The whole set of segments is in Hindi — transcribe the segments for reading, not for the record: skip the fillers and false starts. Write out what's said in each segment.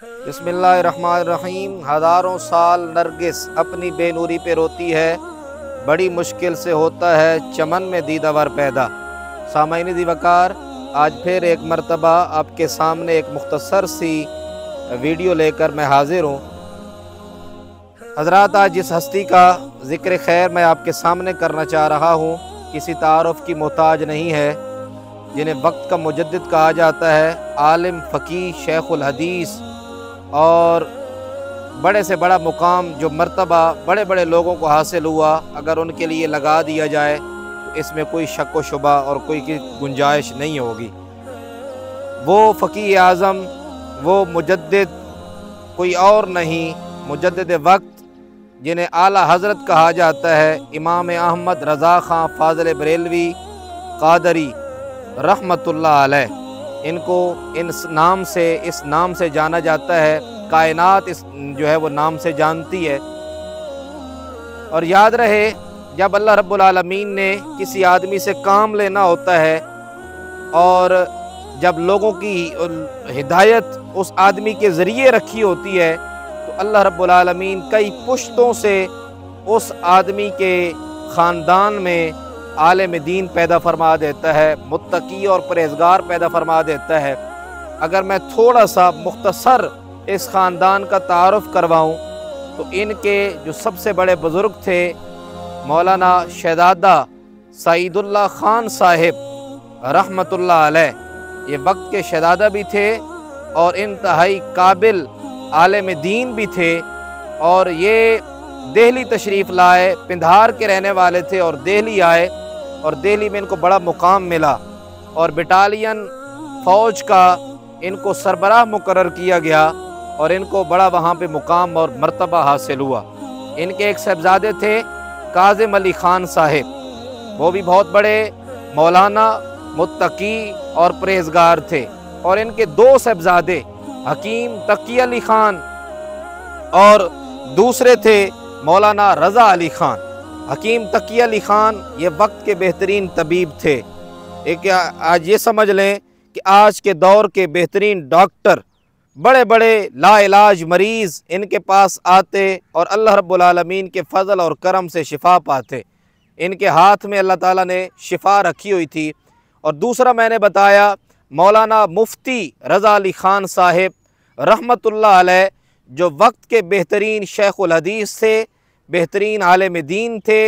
बिस्मिल्लाहिर्रहमानिर्रहीम। हज़ारों साल नरगिस अपनी बेनूरी पे रोती है, बड़ी मुश्किल से होता है चमन में दीदावर पैदा। सामाईन दी-वक़ार, आज फिर एक मरतबा आपके सामने एक मुख्तसर सी वीडियो लेकर मैं हाज़िर हूँ। हज़रात, आज जिस हस्ती का ज़िक्र खैर मैं आपके सामने करना चाह रहा हूँ किसी तारुफ़ की मोहताज नहीं है, जिन्हें वक्त का मुजद्दिद कहा जाता है, आलिम, फ़कीह, शेखुल हदीस और बड़े से बड़ा मुकाम जो मर्तबा बड़े बड़े लोगों को हासिल हुआ, अगर उनके लिए लगा दिया जाए तो इसमें कोई शक व शुबा और कोई की गुंजाइश नहीं होगी। वो फ़कीह आज़म, वो मुजद्दिद कोई और नहीं, मुजद्दिद वक्त, जिन्हें आला हज़रत कहा जाता है, इमाम अहमद रज़ा ख़ां फ़ाज़िल बरेलवी क़ादरी रहमतुल्लाह अलैह। इनको इस नाम से जाना जाता है। कायनात इस जो है वो नाम से जानती है। और याद रहे, जब अल्लाह रब्बुल आलमीन ने किसी आदमी से काम लेना होता है और जब लोगों की हिदायत उस आदमी के ज़रिए रखी होती है, तो अल्लाह रब्बुल आलमीन कई पुश्तों से उस आदमी के ख़ानदान में आलिम दीन पैदा फरमा देता है, मुत्तकी और परहेज़गार पैदा फरमा देता है। अगर मैं थोड़ा सा मुख्तसर इस ख़ानदान का तारुफ़ करवाऊँ तो इनके जो सबसे बड़े बुज़ुर्ग थे, मौलाना शहज़ादा सईदुल्लाह ख़ान साहिब रहमतुल्लाह अलैह, ये वक्त के शहज़ादा भी थे और इंतहाई काबिल आलिम दीन भी थे। और ये दिल्ली तशरीफ़ लाए, पिंधार के रहने वाले थे और दिल्ली आए और दिल्ली में इनको बड़ा मुकाम मिला और बटालियन फ़ौज का इनको सरबराह मुकर्रर किया गया और इनको बड़ा वहाँ पे मुकाम और मर्तबा हासिल हुआ। इनके एक साहबजादे थे काज़िम अली ख़ान साहिब, वो भी बहुत बड़े मौलाना, मुत्तकी और परहेज़गार थे। और इनके दो साहबजादे हकीम तकी अली ख़ान और दूसरे थे मौलाना रज़ा अली ख़ान। हकीम तकी अली ख़ान ये वक्त के बेहतरीन तबीब थे। एक आज ये समझ लें कि आज के दौर के बेहतरीन डॉक्टर, बड़े बड़े लाइलाज मरीज़ इनके पास आते और अल्लाह रब्बुल आलमीन के फ़ज़ल और करम से शिफा पाते। इनके हाथ में अल्लाह ताला ने शिफा रखी हुई थी। और दूसरा मैंने बताया मौलाना मुफ्ती रज़ा अली ख़ान साहिब रहमतुल्लाह अलैह, जो वक्त के बेहतरीन शेखुल हदीस थे, बेहतरीन आलिम दीन थे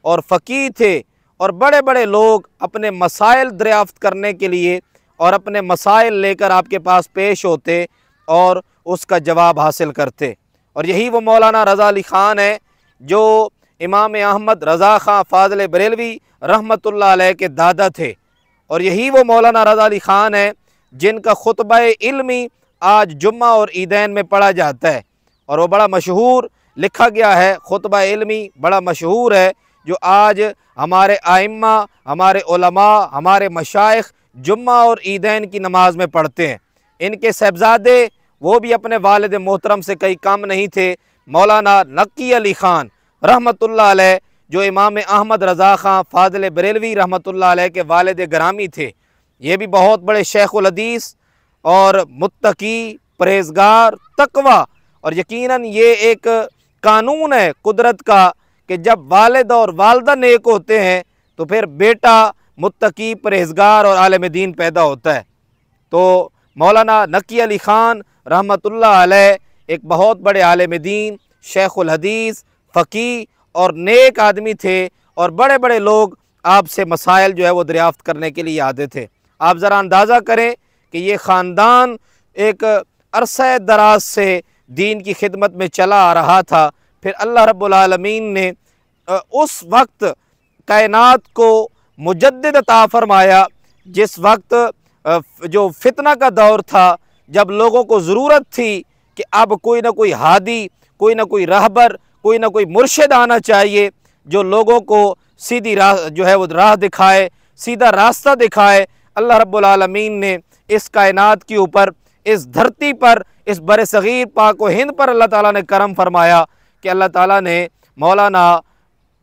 और फ़कीह थे। और बड़े बड़े लोग अपने मसाइल दरियाफ़्त करने के लिए और अपने मसाइल लेकर आपके पास पेश होते और उसका जवाब हासिल करते। और यही वो मौलाना रज़ा अली ख़ान है जो इमाम अहमद रज़ा ख़ां फ़ाज़िल बरेलवी रहमतुल्लाह अलैह के दादा थे। और यही वो मौलाना रज़ा अली ख़ान है जिनका खुतबा इल्मी आज जुम्मा और ईदैन में पढ़ा जाता है और वो बड़ा मशहूर लिखा गया है। खुतबा इल्मी बड़ा मशहूर है जो आज हमारे आइम्मा, हमारे उलमा, हमारे मशाइख जुम्मा और ईदैन की नमाज में पढ़ते हैं। इनके साहबजादे वो भी अपने वालिद मोहतरम से कई कम नहीं थे, मौलाना नकी अली ख़ान रहमतुल्लाह अलैह, जो इमाम अहमद रज़ा ख़ां फ़ाज़िल बरेलवी रहमतुल्लाह अलैह के वालिद ग्रामी थे। ये भी बहुत बड़े शेखुल हदीस और मुत्तकी, परहेज़गार, तकवा। और यकीनन ये एक कानून है कुदरत का कि जब वालिद और वालदा नेक होते हैं तो फिर बेटा मुत्तकी, परहेज़गार और आलिम दीन पैदा होता है। तो मौलाना नकी अली ख़ान रहमतुल्लाह अलैह एक बहुत बड़े आलिम दीन, शेखुल हदीस, फ़कीह और नेक आदमी थे और बड़े बड़े लोग आपसे मसाइल जो है वो दरियाफ़्त करने के लिए आते थे। आप ज़रा अंदाज़ा करें कि ये ख़ानदान एक अरसा दराज से दीन की खिदमत में चला आ रहा था। फिर अल्लाह रब्बुल आलमीन ने उस वक्त कायनात को मुजद्दिद अता फरमाया, जिस वक्त जो फितना का दौर था, जब लोगों को ज़रूरत थी कि अब कोई ना कोई हादी, कोई ना कोई रहबर, कोई ना कोई मुर्शिद आना चाहिए जो लोगों को सीधी राह जो है वो राह दिखाए, सीधा रास्ता दिखाए। अल्लाह रब्बुल आलमीन ने इस कायनात के ऊपर, इस धरती पर, इस बर सग़ीर पाक व हिंद पर अल्लाह ताला ने करम फरमाया कि अल्लाह ताला ने मौलाना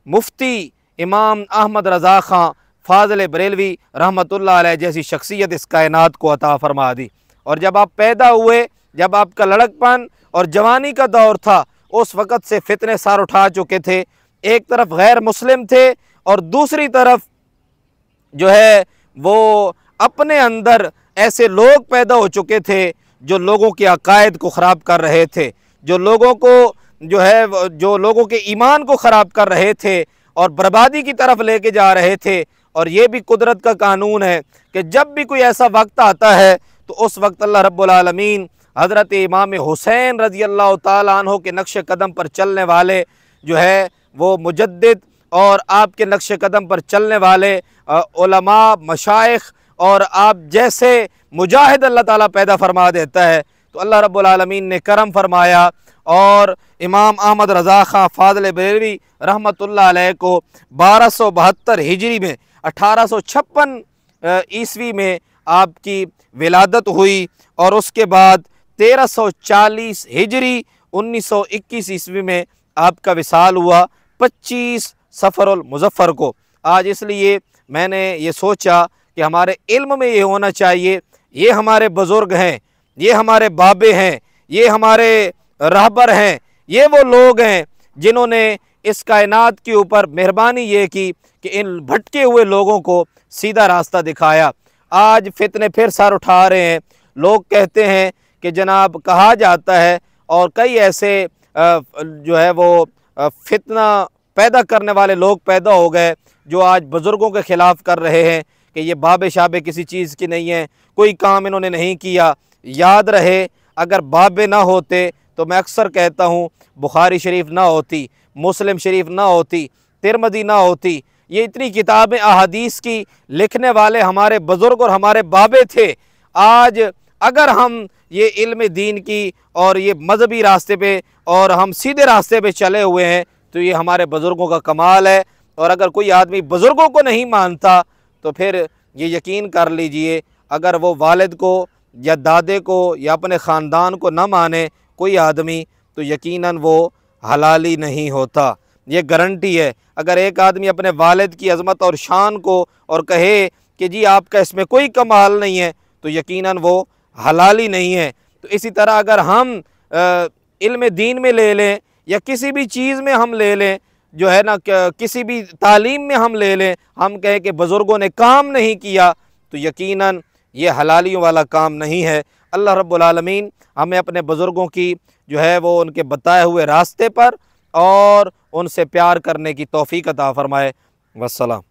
मुफ्ती इमाम अहमद रज़ा ख़ां फ़ाज़िल बरेलवी रहमतुल्लाह अलैह जैसी शख्सियत इस कायनात को अता फरमा दी। और जब आप पैदा हुए जब आपका लड़कपन और जवानी का दौर था, उस वक़्त से फितने सर उठा चुके थे। एक तरफ गैर मुस्लिम थे और दूसरी तरफ जो है वो अपने अंदर ऐसे लोग पैदा हो चुके थे जो लोगों के अकायद को ख़राब कर रहे थे, जो लोगों को जो लोगों के ईमान को ख़राब कर रहे थे और बर्बादी की तरफ लेके जा रहे थे। और ये भी कुदरत का कानून है कि जब भी कोई ऐसा वक्त आता है तो उस वक्त अल्लाह रब्बुल आलमीन हज़रत इमाम हुसैन रज़ी अल्लाह ताला अन्हो के नक्श कदम पर चलने वाले जो है वो मुजद्दिद और आपके नक्श कदम पर चलने वाले उलमा, मशाइख और आप जैसे मुजाहिद अल्लाह ताला पैदा फरमा देता है। तो अल्लाह रब्बुल आलमीन ने करम फरमाया और इमाम अहमद रज़ा ख़ां फ़ाज़िल बरेलवी रहमतुल्लाह अलैह को 1272 हिजरी में 1856 ईस्वी में आपकी विलादत हुई और उसके बाद 1340 हिजरी 1921 ईस्वी में आपका विसाल हुआ 25 सफ़रुल मुज़फ़्फ़र को। आज इसलिए मैंने ये सोचा कि हमारे इल्म में ये होना चाहिए, ये हमारे बुज़ुर्ग हैं, ये हमारे बाबे हैं, ये हमारे रहबर हैं, ये वो लोग हैं जिन्होंने इस कायनात के ऊपर मेहरबानी ये की कि इन भटके हुए लोगों को सीधा रास्ता दिखाया। आज फितने फिर सर उठा रहे हैं। लोग कहते हैं कि जनाब कहा जाता है और कई ऐसे जो है वो फितना पैदा करने वाले लोग पैदा हो गए जो आज बुज़ुर्गों के ख़िलाफ़ कर रहे हैं कि ये बाबे शाबे किसी चीज़ की नहीं है, कोई काम इन्होंने नहीं किया। याद रहे, अगर बाबे ना होते तो मैं अक्सर कहता हूँ बुखारी शरीफ ना होती, मुस्लिम शरीफ ना होती, तिरमिज़ी ना होती। ये इतनी किताबें अहादीस की लिखने वाले हमारे बुज़ुर्ग और हमारे बाबे थे। आज अगर हम ये इल्म दीन की और ये मजहबी रास्ते पे और हम सीधे रास्ते पे चले हुए हैं तो ये हमारे बुज़ुर्गों का कमाल है। और अगर कोई आदमी बुज़ुर्गों को नहीं मानता तो फिर ये यकीन कर लीजिए, अगर वो वालिद को या दादे को या अपने ख़ानदान को न माने कोई आदमी तो यकीनन वो हलाली नहीं होता। ये गारंटी है। अगर एक आदमी अपने वालिद की अज़मत और शान को और कहे कि जी आपका इसमें कोई कमाल नहीं है तो यकीनन वो हलाली नहीं है। तो इसी तरह अगर हम इल्म दीन में ले लें या किसी भी चीज़ में हम ले लें, जो है ना, किसी भी तालीम में हम ले लें, हम कहें कि बुज़ुर्गों ने काम नहीं किया तो यकीनन ये हलालियों वाला काम नहीं है। अल्लाह रब्बुल आलमीन हमें अपने बुज़ुर्गों की जो है वो उनके बताए हुए रास्ते पर और उनसे प्यार करने की तौफ़ीक़ अता फ़रमाए। वस्सलाम।